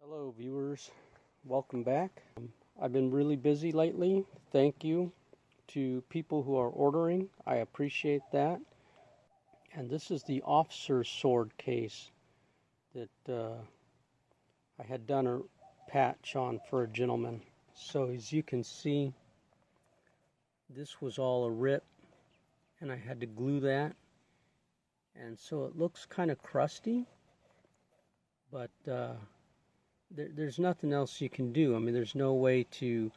Hello viewers, welcome back. I've been really busy lately. Thank you to people who are ordering. I appreciate that. And this is the officer's sword case that I had done a patch on for a gentleman. So as you can see, this was all a rip and I had to glue that. And so it looks kind of crusty, but there's nothing else you can do. I mean, there's no way to,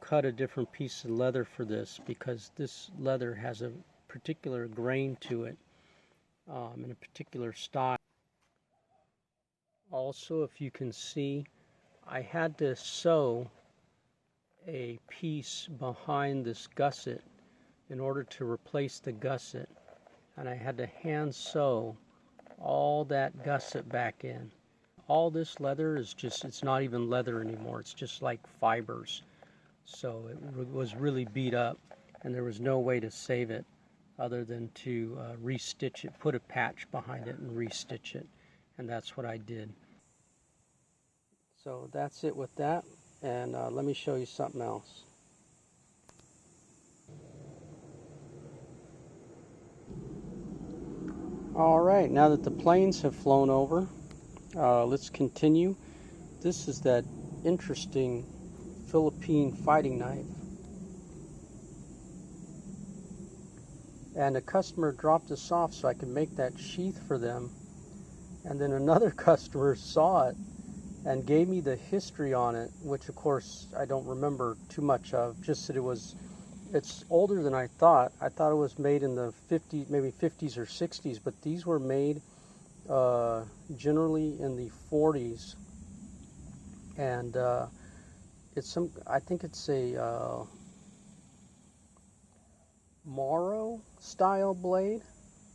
cut a different piece of leather for this, because this leather has a particular grain to it, and a particular style. Also, if you can see, I had to sew a piece behind this gusset in order to replace the gusset, and I had to hand sew all that gusset back in. All this leather is just, it's not even leather anymore. It's just like fibers. So it was really beat up, and there was no way to save it other than to restitch it, put a patch behind it and restitch it. And that's what I did. So that's it with that. And let me show you something else. All right, now that the planes have flown over, let's continue. This is that interesting Philippine fighting knife. And a customer dropped this off so I could make that sheath for them. And then another customer saw it and gave me the history on it, which of course I don't remember too much of, just that it's older than I thought. I thought it was made in the 50s, maybe 50s or 60s, but these were made generally in the 40s, and I think it's a Morrow style blade,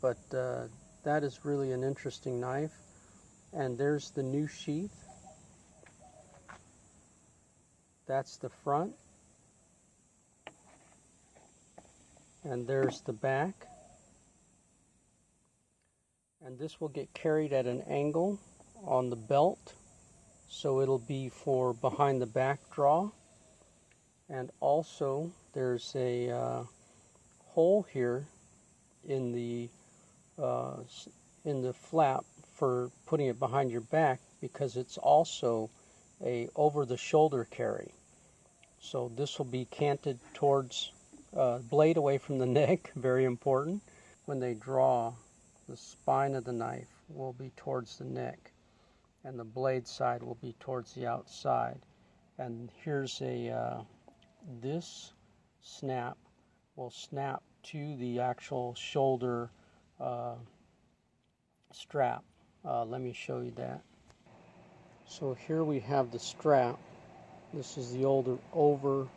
but that is really an interesting knife. And there's the new sheath. That's the front, and there's the back. And this will get carried at an angle on the belt, so it'll be for behind the back draw. And also there's a hole here in the flap for putting it behind your back, because it's also a over the shoulder carry. So this will be canted towards blade away from the neck, very important. When they draw, the spine of the knife will be towards the neck, and the blade side will be towards the outside. And here's this snap will snap to the actual shoulder strap. Let me show you that. So here we have the strap. This is the over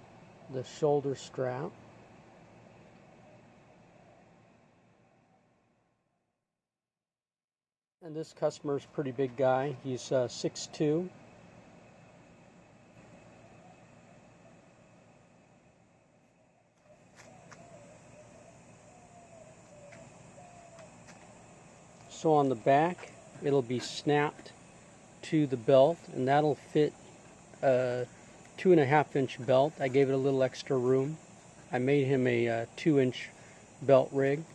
the shoulder strap. And this customer is a pretty big guy. He's 6'2". So on the back, it'll be snapped to the belt, and that'll fit a 2.5-inch belt. I gave it a little extra room. I made him a 2-inch belt rig.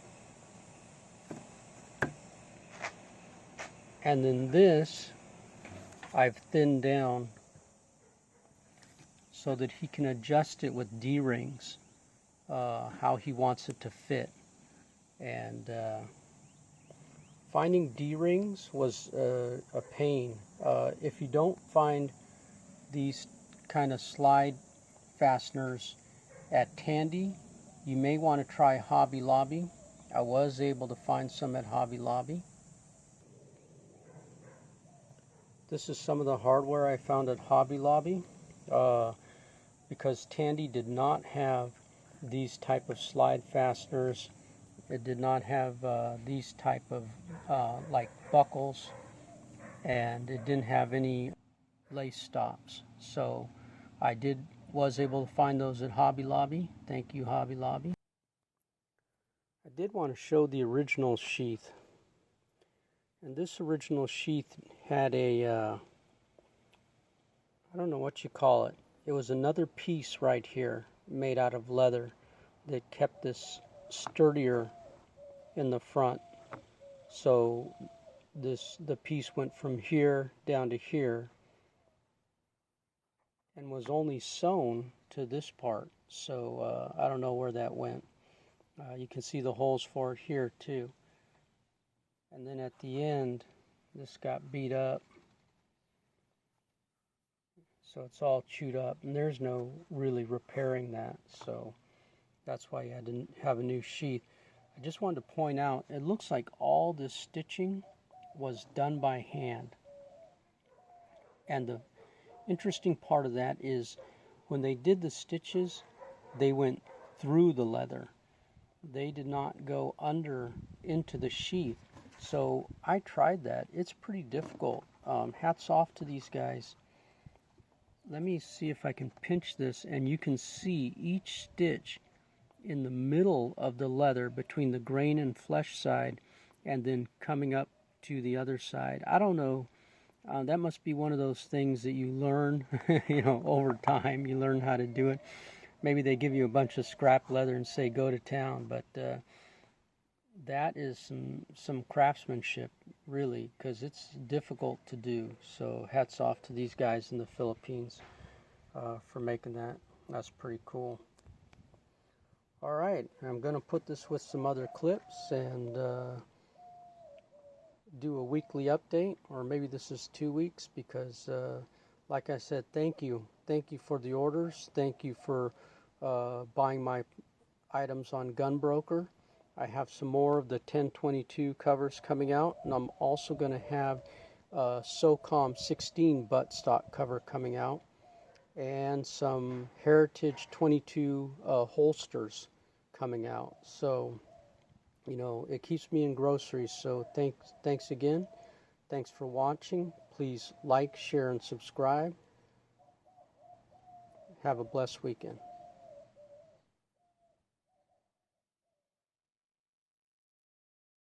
And then this, I've thinned down so that he can adjust it with D-rings, how he wants it to fit. And finding D-rings was a pain. If you don't find these kind of slide fasteners at Tandy, you may want to try Hobby Lobby. I was able to find some at Hobby Lobby. This is some of the hardware I found at Hobby Lobby, because Tandy did not have these type of slide fasteners. It did not have these type of like buckles, and it didn't have any lace stops. So I was able to find those at Hobby Lobby. Thank you, Hobby Lobby. I did want to show the original sheath. And this original sheath had a I don't know what you call it. It was another piece right here made out of leather that kept this sturdier in the front. So the piece went from here down to here and was only sewn to this part. So I don't know where that went. You can see the holes for it here too. And then at the end, this got beat up. So it's all chewed up, and there's no really repairing that. So that's why you had to have a new sheath. I just wanted to point out, it looks like all this stitching was done by hand. And the interesting part of that is when they did the stitches, they went through the leather. They did not go under into the sheath. So I tried that. It's pretty difficult. Hats off to these guys. Let me see if I can pinch this, and you can see each stitch in the middle of the leather between the grain and flesh side and then coming up to the other side. I don't know. That must be one of those things that you learn, over time. You learn how to do it. Maybe they give you a bunch of scrap leather and say go to town, but that is some craftsmanship, really, because it's difficult to do. So hats off to these guys in the Philippines for making that. That's pretty cool. All right, I'm going to put this with some other clips and do a weekly update, or maybe this is 2 weeks, because like I said, thank you for the orders. Thank you for buying my items on GunBroker. I have some more of the 1022 covers coming out, and I'm also going to have SOCOM 16 buttstock cover coming out, and some Heritage 22 holsters coming out. So it keeps me in groceries. So thanks again. Thanks for watching. Please like, share, and subscribe. Have a blessed weekend.